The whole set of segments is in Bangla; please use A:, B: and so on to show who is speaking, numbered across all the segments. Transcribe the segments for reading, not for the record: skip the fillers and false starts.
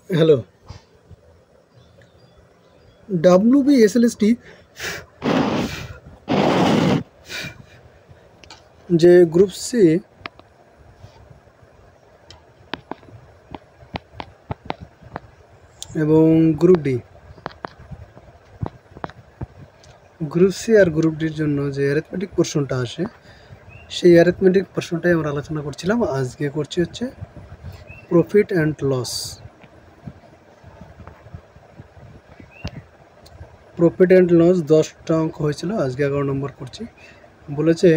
A: হ্যালো। WBSLST যে গ্রুপ সি এবং গ্রুপ ডি, গ্রুপ সি আর গ্রুপ ডির জন্য যে অ্যারিথমেটিক পোর্শনটা আসে সেই অ্যারিথমেটিক পোর্শনটাই আমরা আলোচনা করছিলাম। আজকে করছি হচ্ছে profit and loss. Profit and loss 10টা অঙ্ক হয়েছিল, আজকে 11 নম্বর করছি। বলেছে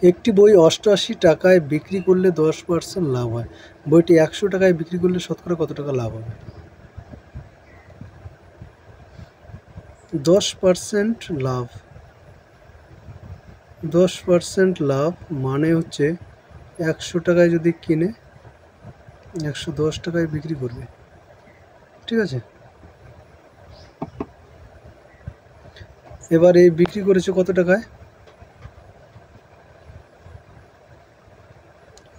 A: একটি বই 88 টাকায় বিক্রি করলে 10% লাভ হয়, বইটি 100 টাকায় বিক্রি করলে শতকরা কত টাকা লাভ হবে? 10% লাভ, 10% লাভ মানে হচ্ছে 100 টাকায় যদি কিনে 110 টাকায় বিক্রি করবে, ঠিক আছে। এবার এই বিক্রি করেছে কত টাকায়?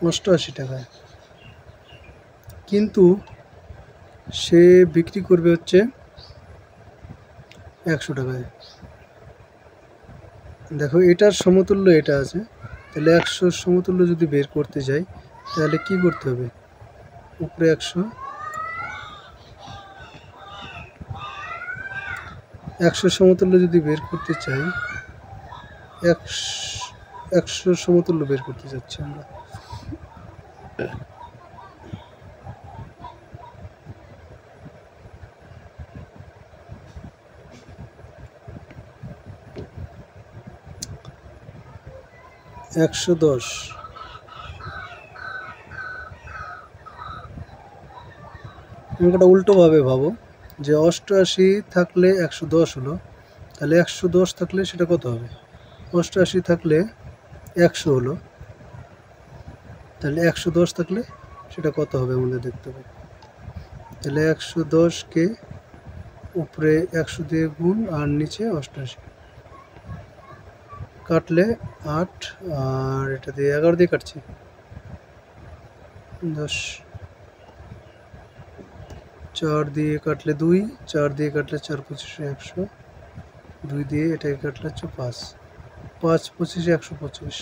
A: 88 টাকায়, কিন্তু সে বিক্রি করবে হচ্ছে 100 টাকায়। দেখো এটার সমতুল্য এটা আছে, তাহলে 100 সমতুল্য যদি বের করতে যাই তাহলে কি করতে হবে? উপরে 100 সমতুল্য যদি বের করতে চাই, 100 সমতুল্য বের করতে যাচ্ছি আমরা। একশো দশ, অঙ্কটা উল্টোভাবে ভাবো যে 88 থাকলে 110 হলো, তাহলে 110 থাকলে সেটা কত হবে? 88 থাকলে 100 হলো, তাহলে 110 থাকলে সেটা কত হবে আমাদের দেখতে হবে। তাহলে 110কে উপরে 100 দিয়ে গুণ আর নিচে 88, কাটলে 8 আর এটা দিয়ে 11 দিয়ে কাটছি 10, 4 দিয়ে কাটলে 2, 4 দিয়ে কাটলে 4 25 100, 2 দিয়ে এটাকে কাটলে হচ্ছে 5, 5 25 125,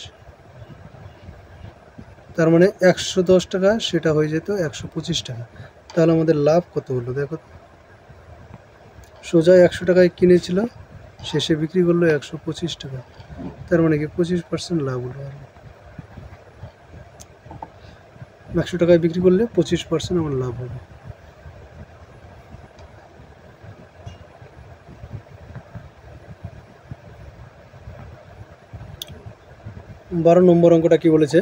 A: তার মানে 110 টাকা সেটা হয়ে যেত 125 টাকা। তাহলে আমাদের লাভ কত হলো দেখো, সোজা 100 টাকায় কিনেছিল, শেষে বিক্রি করলো 125 টাকা, তার মানে কি 25% লাভ হলো। 100 টাকায় বিক্রি করলে 25% আমার লাভ হবে। বারো নম্বর অঙ্কটা কি বলেছে?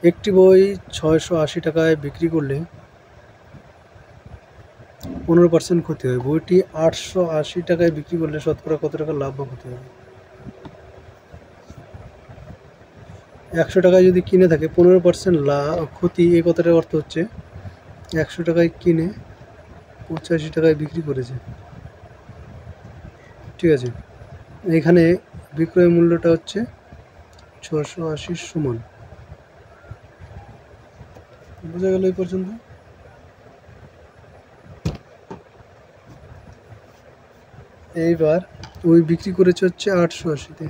A: একটি বই 680 টাকায় বিক্রি করলে 15% ক্ষতি হয়, বইটি 880 টাকায় বিক্রি করলে শতকরা কত টাকা লাভ বা ক্ষতি হবে? 100 টাকায় যদি কিনে থাকে 15% লাভ ক্ষতি, এই কথাটার অর্থ হচ্ছে 100 টাকায় কিনে 85 টাকায় বিক্রি করেছে, ঠিক আছে। এখানে বিক্রয় মূল্যটা হচ্ছে 680 সমান, বোঝা গেল এই পর্যন্ত? এইবার ওই বিক্রি করেছে হচ্ছে 880-তে,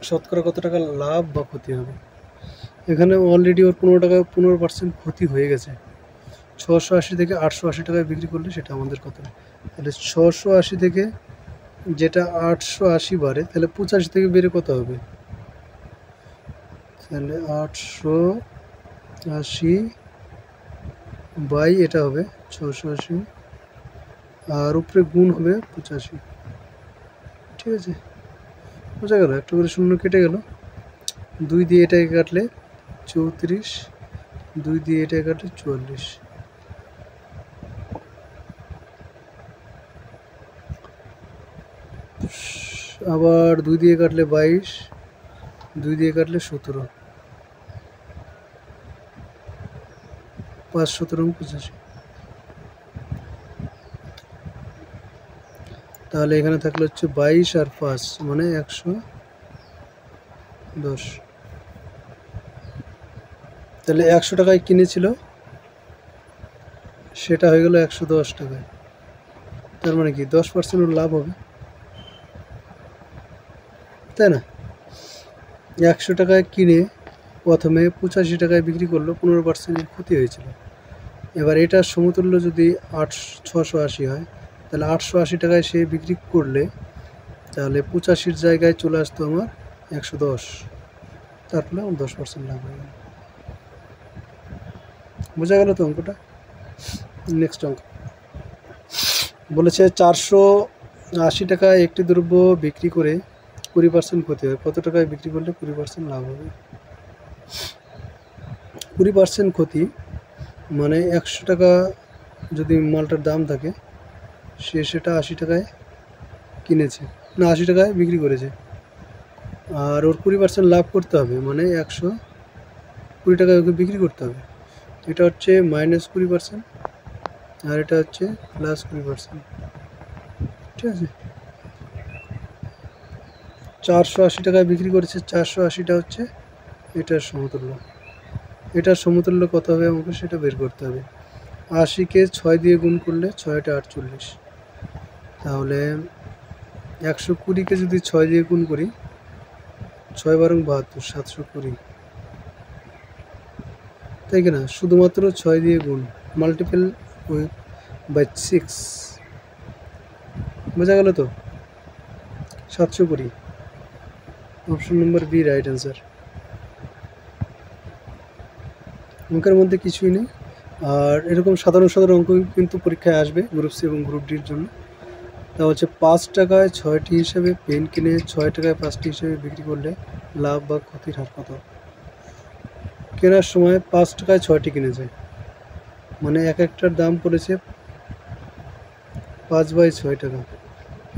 A: শতকরা কত টাকা লাভ বা ক্ষতি হবে? এখানে অলরেডি ওর 15% ক্ষতি হয়ে গেছে। 680 থেকে 880 টাকায় বিক্রি করলে সেটা আমাদের কত? তাহলে 680 থেকে যেটা 880 বাড়ে, তাহলে 85 থেকে বেড়ে কত হবে? তাহলে 880 বাই এটা হবে 680 আর উপরে গুণ হবে 85, ঠিক আছে। বোঝা গেল? একটা করে শূন্য কেটে গেল, 2 দিয়ে এটাকে কাটলে 34, 2 দিয়ে এটাকে কাটলে 44, আবার 2 দিয়ে কাটলে 22, 2 দিয়ে কাটলে 17, 5 17 85। তাহলে এখানে থাকলে হচ্ছে 22 আর 5 মানে 110। তাহলে 100 টাকায় কিনেছিল, সেটা হয়ে গেল 110 টাকায়। তার মানে কি 10% লাভ হবে, তাই না? 100 টাকায় কিনে প্রথমে 85 টাকায় বিক্রি করলো, 15% ক্ষতি হয়েছিল। এবার এটার সমতুল্য যদি 680 হয়, তাহলে 880 টাকায় সে বিক্রি করলে তাহলে 85-র জায়গায় চলে আসতো আমার 110, তারপরে আমার 10% লাভ হয়ে গেল। বোঝা গেল তো অঙ্কটা? নেক্সট অঙ্ক বলেছে 480 টাকায় একটি দ্রব্য বিক্রি করে 20% ক্ষতি হয়, কত টাকায় বিক্রি করলে 20% লাভ হবে? 20% ক্ষতি মানে 100 টাকা যদি মালটার দাম থাকে, সে সেটা 80 টাকায় কিনেছে, না 80 টাকায় বিক্রি করেছে, আর ওর 20% লাভ করতে হবে, মানে 120 টাকায় ওকে বিক্রি করতে হবে। এটা হচ্ছে -20% আর এটা হচ্ছে +20%, ঠিক আছে? 480 টাকায় বিক্রি করেছে, 480টা হচ্ছে এটার সমতুল্য। এটার সমতুল্য কত হবে আমাকে সেটা বের করতে হবে। 80-কে 6 দিয়ে গুণ করলে 6-টা 48, তাহলে 120-কে যদি 6 দিয়ে গুণ করি, 6 × 72, 720, তাই কিনা? শুধুমাত্র 6 দিয়ে গুণ, মাল্টিপল উইথ বাই 6, বোঝা গেল তো? 720, option number B right answer. অঙ্কের মধ্যে কিছুই নেই। আর এরকম সাধারণ অঙ্ক কিন্তু পরীক্ষায় আসবে গ্রুপ সি এবং গ্রুপ ডির জন্য। তা হচ্ছে 5 টাকায় 6টি হিসাবে পেন কিনে 6 টাকায় 5টি হিসাবে বিক্রি করলে লাভ বা ক্ষতির হার কত? কেনার সময় 5 টাকায় 6টি কিনেছে, মানে এক একটার দাম পড়েছে 5/6 টাকা।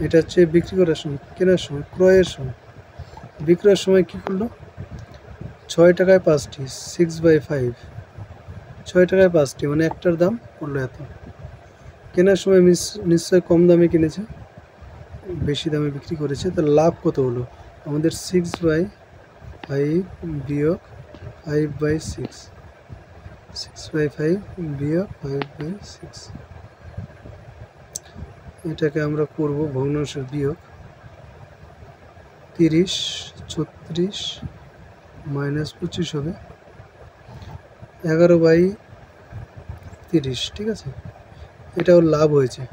A: এটা হচ্ছে বিক্রি করার সময়, কেনার সময়, ক্রয়ের সময়। বিক্রয়ের সময় কী করলো? 6 টাকায় 5টি, 6/5, 6 টাকায় 5টি, মানে একটার দাম পড়লো এত। কেনার সময় নিশ্চয় কম দামে কিনেছে, বেশি দামে বিক্রি করেছে, তার লাভ কত হলো? আমাদের 6/5 বিয়োগ 5/6, 6/5 বিয়োগ 5/6, এটাকে আমরা করব ভগ্নাংশের বিয়োগ। 30, 36 -25 হবে 11/30, ঠিক আছে? এটা ওর লাভ হয়েছে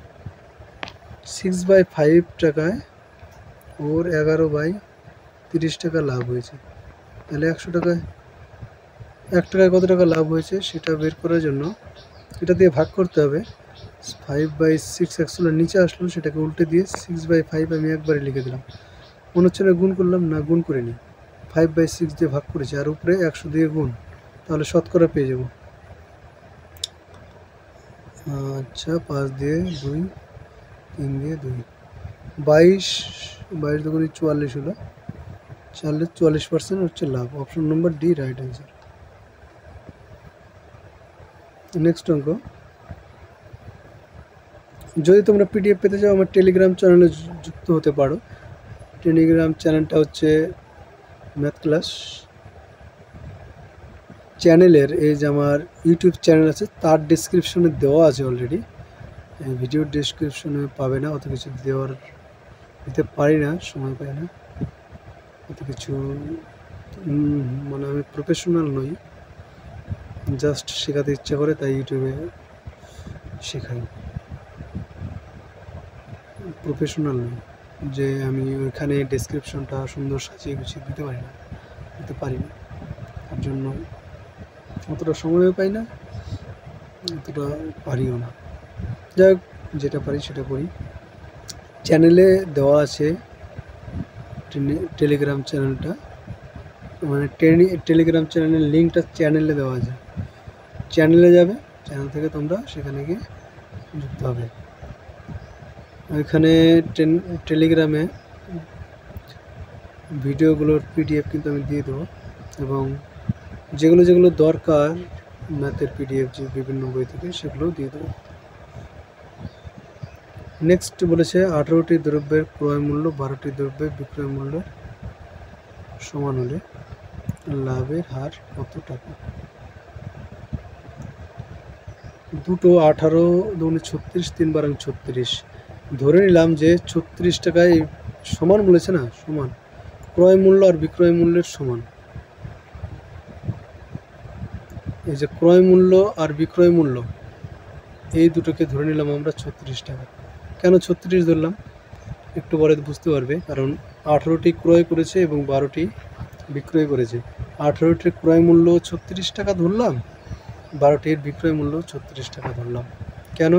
A: 6/5 টাকায়, ওর 11/30 টাকা লাভ হয়েছে। তাহলে 100 টাকায় 1 টাকায় কত টাকা লাভ হয়েছে সেটা বের করার জন্য এটা দিয়ে ভাগ করতে হবে। 5/6 অ্যাকচুয়ালি নিচে আসলো, সেটাকে উল্টে দিয়ে 6/5 আমি একবারে লিখে দিলাম। মনে হচ্ছে না গুণ করলাম, না গুণ করিনি, 5/6 দিয়ে ভাগ করেছি, আর উপরে 100 দিয়ে গুণ, তাহলে শতকরা পেয়ে যাব। আচ্ছা, 5 দিয়ে 2, 3 দিয়ে 2, 22, 22 দুগুণে 44 হলো, 44% হচ্ছে লাভ। Option number D right answer. Next অঙ্ক, যদি তোমরা পিডিএফ পেতে চাও আমার টেলিগ্রাম চ্যানেলে যুক্ত হতে পারো। টেলিগ্রাম চ্যানেলটা হচ্ছে ম্যাথ ক্লাস চ্যানেলের, এই যে আমার ইউটিউব চ্যানেল আছে তার ডেসক্রিপশনে দেওয়া আছে অলরেডি, ভিডিও ডেসক্রিপশনে পাবে না, অত কিছু দিতে পারি না, সময় পাই না অত কিছু, মানে আমি প্রফেশনাল নই, জাস্ট শেখাতে ইচ্ছা করে তাই ইউটিউবে শেখাই, প্রফেশনাল নই যে আমি ওইখানে ডেসক্রিপশনটা সুন্দর সাজিয়ে গুছিয়ে দিতে পারি না, তার জন্য অতটা সময়ও পাই না, অতটা পারিও না। যাই হোক, যেটা পারি সেটা করি। চ্যানেলে দেওয়া আছে টেলিগ্রাম চ্যানেলটা, মানে টেলিগ্রাম চ্যানেলের লিঙ্কটা চ্যানেলে দেওয়া আছে, চ্যানেলে যাবে, চ্যানেল থেকে তোমরা সেখানে গিয়ে যুক্ত হবে। এখানে টেলিগ্রামে ভিডিওগুলোর পিডিএফ কিন্তু আমি দিয়ে দেবো, এবং যেগুলো দরকার ম্যাথের পিডিএফ যে বিভিন্ন বই থেকে, সেগুলোও দিয়ে দেবো। নেক্সট বলেছে 18টি দ্রব্যের ক্রয় মূল্য 12টি দ্রব্যের বিক্রয় মূল্য সমান হলে লাভের হার কত টাকা? দুটো 18 দুগুণে 36, 3 বারাং 36। ধরে নিলাম যে 36 টাকায় সমান বলেছে না, সমান ক্রয় মূল্য আর বিক্রয় মূল্যের সমান। এই যে ক্রয় মূল্য আর বিক্রয় মূল্য এই দুটোকে ধরে নিলাম আমরা 36 টাকা। কেন 36 ধরলাম একটু পরে বুঝতে পারবে, কারণ 18টি ক্রয় করেছে এবং 12টি বিক্রয় করেছে। 18টির ক্রয় মূল্য 36 টাকা ধরলাম, 12টির বিক্রয় মূল্য 36 টাকা ধরলাম। কেন?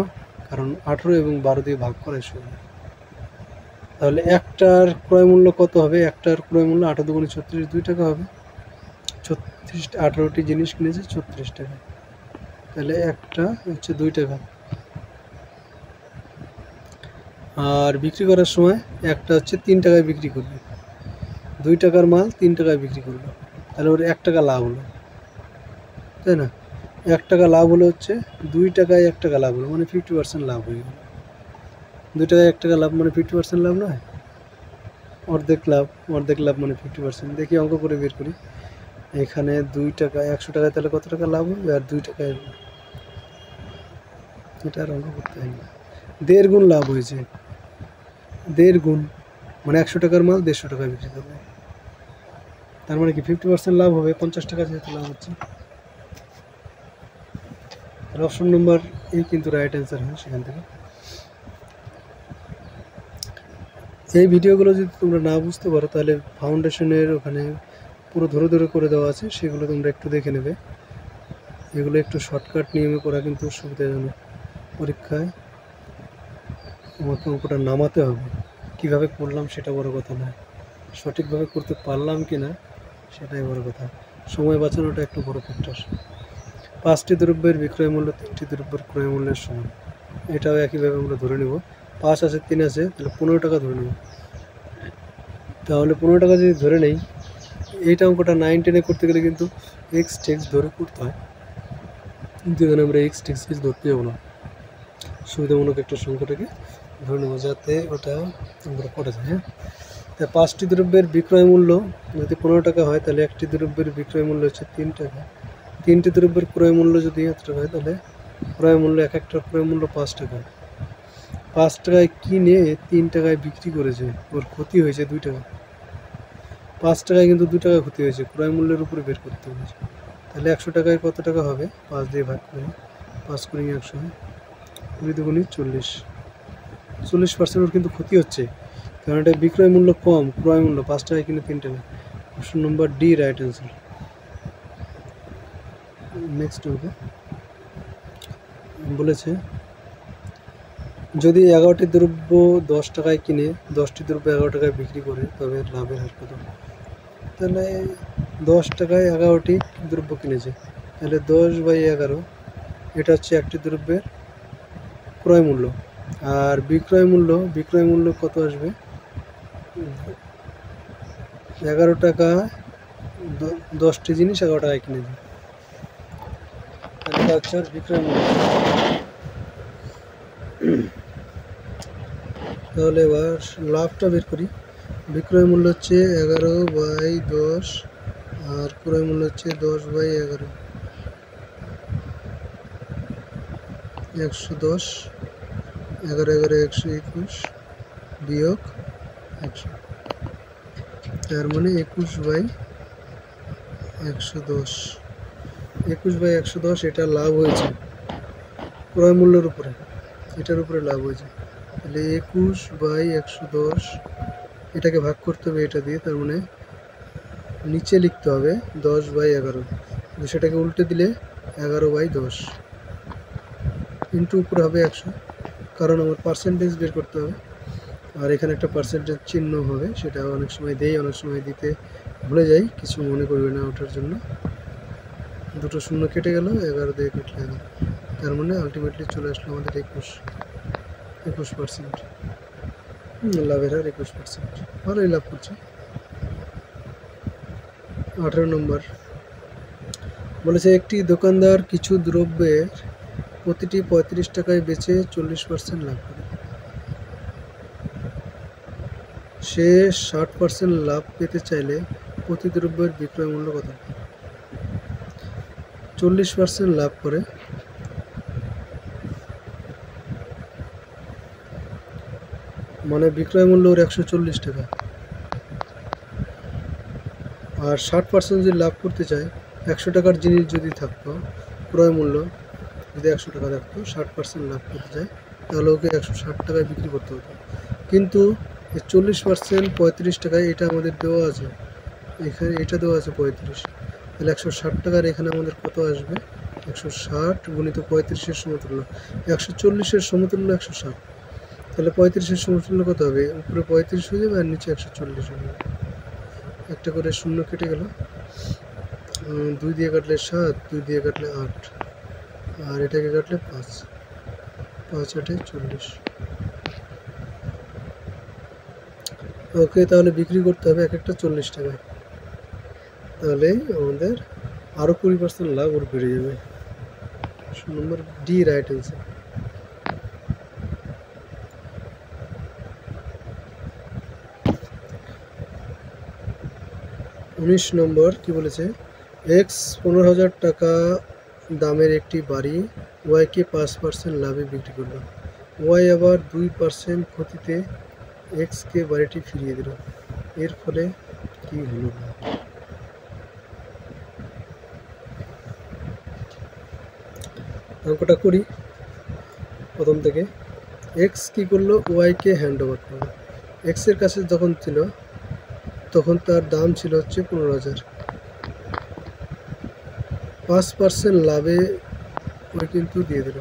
A: কারণ 18 এবং 12 দিয়ে ভাগ করাই সমান। তাহলে একটার ক্রয় মূল্য কত হবে? একটার ক্রয় মূল্য 8 দুগুণে 36, 2 টাকা হবে। 18টি জিনিস কিনেছে 36 টাকা, তাহলে একটা হচ্ছে 2 টাকা। আর বিক্রি করার সময় একটা হচ্ছে 3 টাকায় বিক্রি করবে, 2 টাকার মাল 3 টাকায় বিক্রি করলো, তাহলে ওর 1 টাকা লাভ হলো, তাই না? 1 টাকা লাভ হলো হচ্ছে 2 টাকায় 1 টাকা লাভ হলো, মানে 50% লাভ হয়ে গেল। 2 টাকায় 1 টাকা লাভ মানে 50% লাভ নয়? অর্ধেক লাভ মানে 50%। দেখি অঙ্ক করে বের করি। এখানে 2 টাকা 100 টাকায় তাহলে কত টাকা লাভ হবে? আর 2 টাকায় এটা আর অঙ্ক করতে হয় না, 1.5 গুণ লাভ হয়েছে। 1.5 গুণ মানে 100 টাকার মাল 150 টাকায় বিক্রি করবে, তার মানে কি 50% লাভ হবে, 50 টাকা যেহেতু লাভ হচ্ছে। আর অপশন নম্বর এই কিন্তু রাইট অ্যান্সার হয় সেখান থেকে। এই ভিডিওগুলো যদি তোমরা না বুঝতে পারো তাহলে ফাউন্ডেশনের ওখানে পুরো ধরে ধরে করে দেওয়া আছে, সেগুলো তোমরা একটু দেখে নেবে। এগুলো একটু শর্টকাট নিয়মে করা কিন্তু সুবিধাজনক। পরীক্ষায় আমাকে অঙ্কটা নামাতে হবে, কীভাবে করলাম সেটা বড় কথা নয়, সঠিকভাবে করতে পারলাম কি না সেটাই বড় কথা। সময় বাঁচানোটা একটু বড় ফ্যাক্টর। 5টি দ্রব্যের বিক্রয় মূল্য 3টি দ্রব্যের ক্রয় মূল্যের সমান, এটাও একইভাবে আমরা ধরে নেব। 5 আছে 3 আছে, তাহলে 15 টাকা ধরে নেব। তাহলে 15 টাকা যদি ধরে নেই, এইটা অঙ্কটা 9, 10-এ করতে গেলে কিন্তু এক্স টেক্স ধরে করতে হয়, কিন্তু এখানে আমরা এক্স টেক্স ধরতে যাবো না, সুবিধামূলক একটা সংখ্যাটাকে ধরে নেবো যাতে ওটা আমরা করা যায়। হ্যাঁ, তা 5টি দ্রব্যের বিক্রয় মূল্য যদি 15 টাকা হয়, তাহলে একটি দ্রব্যের বিক্রয় মূল্য হচ্ছে 3 টাকা। 3টি দ্রব্যের ক্রয় মূল্য যদি এত টাকা হয়, তাহলে ক্রয় মূল্য এক একটার ক্রয় মূল্য 5 টাকা। 5 টাকায় কিনে 3 টাকায় বিক্রি করেছে, ওর ক্ষতি হয়েছে 2 টাকা। 5 টাকায় কিন্তু 2 টাকা ক্ষতি হয়েছে, ক্রয় মূল্যের উপরে বের করতে হয়েছে। তাহলে 100 টাকায় কত টাকা হবে? 5 দিয়ে ভাগ করে, 5 করে 100, 2 দুগুণে 40। 40% ওর কিন্তু ক্ষতি হচ্ছে, কারণ এটা বিক্রয় মূল্য কম, ক্রয় মূল্য 5 টাকায় কিনে 3 টাকা। Option number D right answer. Next হবে বলেছে, যদি 11টি দ্রব্য 10 টাকায় কিনে 10টি দ্রব্য 11 টাকায় বিক্রি করে, তবে লাভের হার কত? তাহলে 10 টাকায় 11টি দ্রব্য কিনেছে, তাহলে 10/11, এটা হচ্ছে একটি দ্রব্যের ক্রয় মূল্য। আর বিক্রয় মূল্য কত আসবে? 11 টাকা 10টি জিনিস 11 টাকায় কিনেছে, এটা হচ্ছে বিক্রয় মূল্য। তাহলে এবার লাভটা বের করি। বিক্রয় মূল্য হচ্ছে 11/10 আর ক্রয় মূল্য হচ্ছে 10/11, 110, 11 11 121 বিয়োগ 100, তার মানে 21/110। 21/110 এটা লাভ হয়েছে ক্রয় মূল্যের উপরে, এটার উপরে লাভ হয়েছে। তাহলে 21/110 এটাকে ভাগ করতে হবে এটা দিয়ে, তার মানে নিচে লিখতে হবে 10/11, সেটাকে উল্টে দিলে 11/10 ইন্টু উপরে হবে 100, কারণ আমার পার্সেন্টেজ বের করতে হবে। আর এখানে একটা পার্সেন্টেজ চিহ্ন হবে, সেটা অনেক সময় দেই, অনেক সময় দিতে ভুলে যাই, কিছু মনে করবে না ওটার জন্য। দুটো শূন্য কেটে গেল, 11 দিয়ে কাটলে 11, তার মানে আলটিমেটলি চলে আসলো আমাদের 21%। লাভের হার 21%, ভালোই লাভ করছে। 18 নম্বর বলেছে, একটি দোকানদার কিছু দ্রব্যের প্রতিটি 35 টাকায় বেচে 40% লাভ করে। সে 60% লাভ পেতে চাইলে প্রতি দ্রব্যের বিক্রয় মূল্য কত? 40% লাভ করে মানে বিক্রয় মূল্য ওর 140 টাকা। আর 60% যদি লাভ করতে চায়, 100 টাকার জিনিস যদি থাকতো, ক্রয় মূল্য যদি 100 টাকা থাকতো, 60% লাভ করতে চায়, তাহলে ওকে 160 টাকায় বিক্রি করতে হতো। কিন্তু 40% 35 টাকায় এটা আমাদের দেওয়া আছে, এখানে এটা দেওয়া আছে 35, তাহলে 160 টাকার এখানে আমাদের কত আসবে? 160 গুণিত 35-এর সমতুল্য, 140-এর সমতুল্য 160, তাহলে 35-এর সমতুল্য কত হবে? উপরে 35 হয়ে যাবে আর নিচে 140 হয়ে যাবে। একটা করে শূন্য কেটে গেল, 2 দিয়ে কাটলে 7, 2 দিয়ে কাটলে 8, আর এটাকে কাটলে 5, 5 8 40। ওকে, তাহলে বিক্রি করতে হবে এক একটা 40 টাকায়, তাহলে আমাদের আরও 20% লাভ ওর বেড়ে যাবে। নম্বর ডি রাইট অ্যান্সার। 19 নম্বর কি বলেছে? এক্স 15,000 টাকা দামের একটি বাড়ি ওয়াইকে 5% লাভে বিক্রি করলো। ওয়াই আবার 2% ক্ষতিতে এক্সকে বাড়িটি ফিরিয়ে দিল। এর ফলে কি হলো? অঙ্কটা করি প্রথম থেকে। এক্স কি করলো? ওয়াইকে হ্যান্ড ওভার করলো। এক্সের কাছে যখন ছিল তখন তার দাম ছিল হচ্ছে 15,000, 5% লাভে ওই কিন্তু দিয়ে দিল।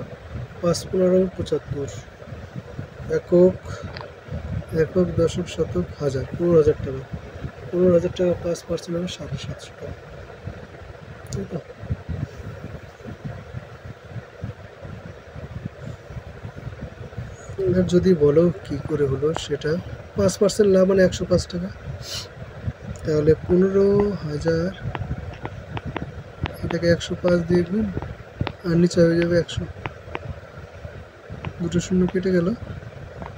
A: 5 15 75, একক দশক শতক হাজার, 15,000 টাকা। 15,000 টাকা 5% হবে 750 টাকা, তাই তো? এবার যদি বলো কি করে হলো সেটা, 5% লাভ মানে 105 টাকা, তাহলে 15,000 এটাকে 105 দিয়ে গুণ, আর নিচে হয়ে যাবে 100, দুটো শূন্য কেটে গেল,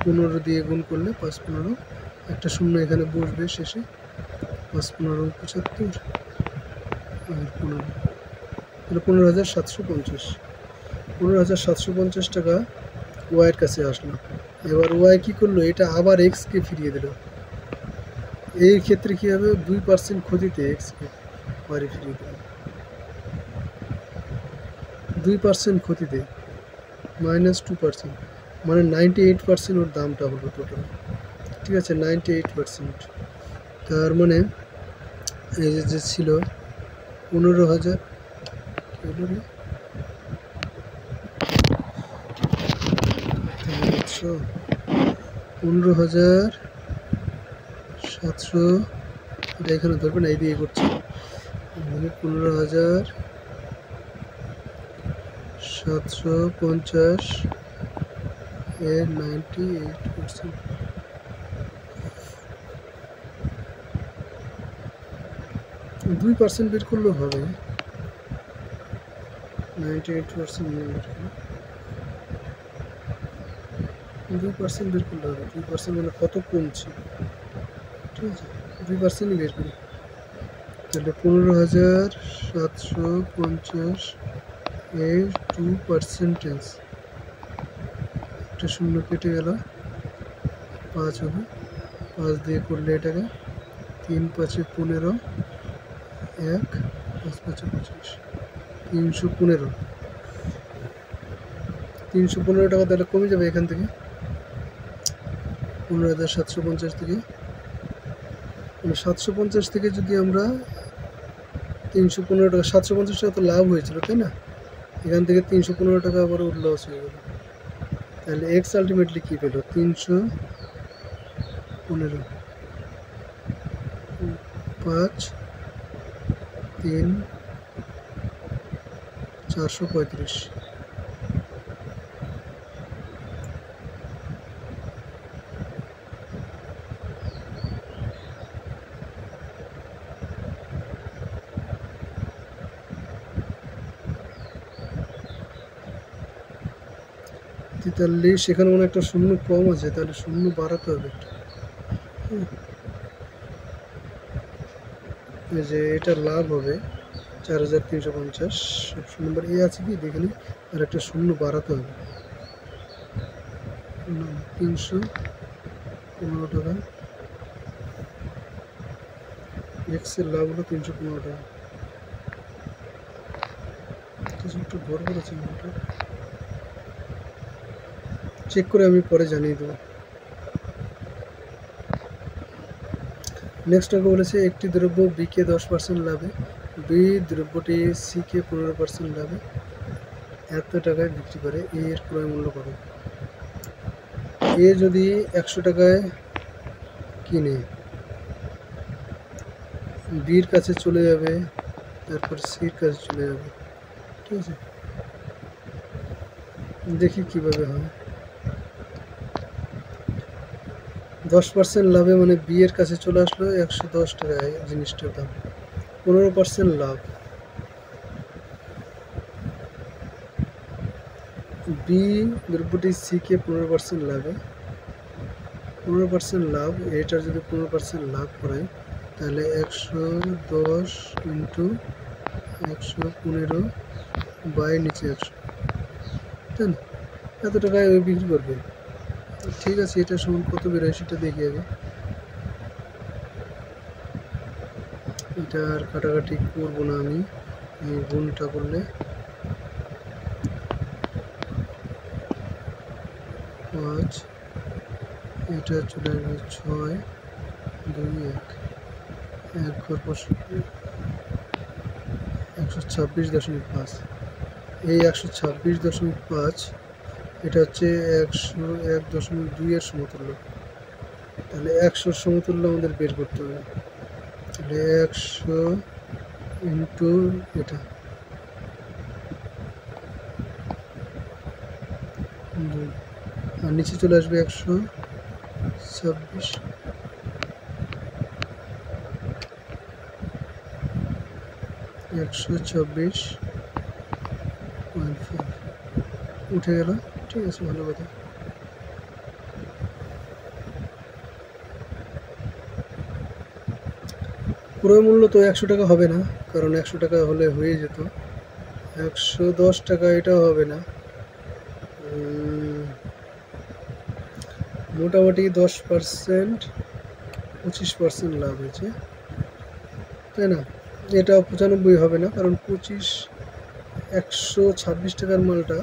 A: 15 দিয়ে গুণ করলে 5 15, একটা শূন্য এখানে বসবে শেষে, 5 15 75 আর 15, তাহলে 15,750, 15,750 টাকা ওয়াইয়ের কাছে আসলো। এবার ওয়াই কি করলো? এটা আবার এক্সকে ফিরিয়ে দিল। এই ক্ষেত্রে কি হবে? 2% ক্ষতিতে এক্সকে বাড়ি ফিরিয়ে দিল। 2% ক্ষতিতে -2%, মানে 98% ওর দামটা হলো টোটাল। ঠিক আছে, 98%। তার মানে এই যে ছিল 15,000, 15,700, এটা এখানে ধরবে না, এই দিয়ে করছি। 15,750 এর 98%, 2% বের করলেও হবে। 98% বের করলে 2% বের করলে হবে। 2% মানে কত কমছে, ঠিক আছে? 2%ই বের করি, তাহলে 15,750 এর 2%, একটা শূন্য কেটে গেল, 5 হবে, 5 দিয়ে করলে এটাকে 3 5 15, 1 5 5 25, 315, 315 টাকা তাহলে কমে যাবে এখান থেকে। 15,750 থেকে, 750 থেকে যদি আমরা 315 টাকা, 750 টাকা তো লাভ হয়েছিল, তাই না? এখান থেকে 315 টাকা আবার ওর লস হয়ে গেল। তাহলে এক্স আলটিমেটলি কী পেল? 315, 5 3 435। তেতাল্লিশ, এখানে মনে একটা শূন্য কম আছে, তাহলে শূন্য বাড়াতে হবে একটা। এই যে এটা লাভ হবে 4,350, অপশন নম্বর এ আছে কি দেখে নিই, আর একটা শূন্য বাড়াতে হবে, 300 15 টাকা। এক্সের লাভ হলো 315 টাকা। কিছু একটু গড়বড় আছে, চেক করে আমি পরে জানিয়ে দেবো। নেক্সট আমাকে বলেছে একটি দ্রব্য বিকে 10% লাভে, বি দ্রব্যটি সিকে 15% লাভে এত টাকায় বিক্রি করে, এ এর ক্রয় মূল্য কত? এ যদি 100 টাকায় কিনে বির কাছে চলে যাবে, তারপর সির কাছে চলে যাবে, ঠিক আছে? দেখি কিভাবে হয়। 10% লাভে মানে বি এর কাছে চলে আসলো 110 টাকায় জিনিসটার দাম, 15% লাভ। বি দ্রব্যটি সিকে 15% লাভে, 15% লাভ, এটার যদি 15% লাভ করায় তাহলে 110 ইন্টু 115 বাই নিচে 100, তাই না? এত টাকায় ওই বিক্রি করবে। ঠিক আছে, এটা সমান কত বেরোয় সেটা দেখি আগে। এটা আর কাটাকাটি করবো না আমি, গুণটা করলে 5, এটা চলে আসবে 6, 2, 1, 126.5। এই 126.5 এটা হচ্ছে 101.2 এর সমতুল্য। তাহলে 100 সমতুল্য আমাদের বের করতে হবে। তাহলে 100 ইন্টু এটা, আর নিচে চলে আসবে 126, 126.5 উঠে গেল। ঠিক আছে, ভালো কথা। ক্রয় মূল্য তো 100 টাকা হবে না, কারণ 100 টাকা হলে হয়ে যেত। 110 টাকা এটাও হবে না, মোটামুটি 10%, 25% লাভ হয়েছে, তাই না? এটাও 95 হবে না, কারণ 126 টাকার মালটা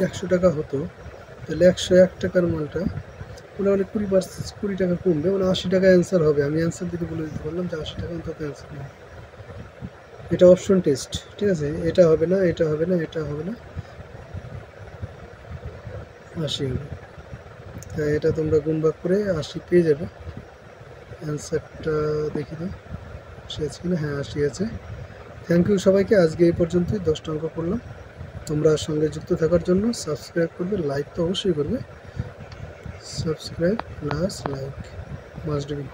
A: 100 টাকা হতো, তাহলে 101 টাকার মালটা মোটামুটি 20 টাকা কমবে, মানে 80 টাকা অ্যান্সার হবে। আমি অ্যান্সার দিতে বলে দিতে পারলাম যে 80 টাকা অন্তত অ্যান্সার হবে। এটা অপশন টেস্ট, ঠিক আছে? এটা হবে না, এটা হবে না, এটা হবে না, 80 হবে। তাই এটা তোমরা গুণ ভাগ করে 80 পেয়ে যাবে। অ্যান্সারটা দেখি তো 80 আছে কিনা, হ্যাঁ 80 আছে। থ্যাংক ইউ সবাইকে, আজকে এই পর্যন্তই 10টা অঙ্ক করলাম। তোমরা সঙ্গে যুক্ত থাকার জন্য সাবস্ক্রাইব করবে, লাইক তো অবশ্যই করবে, subscribe plus like must be.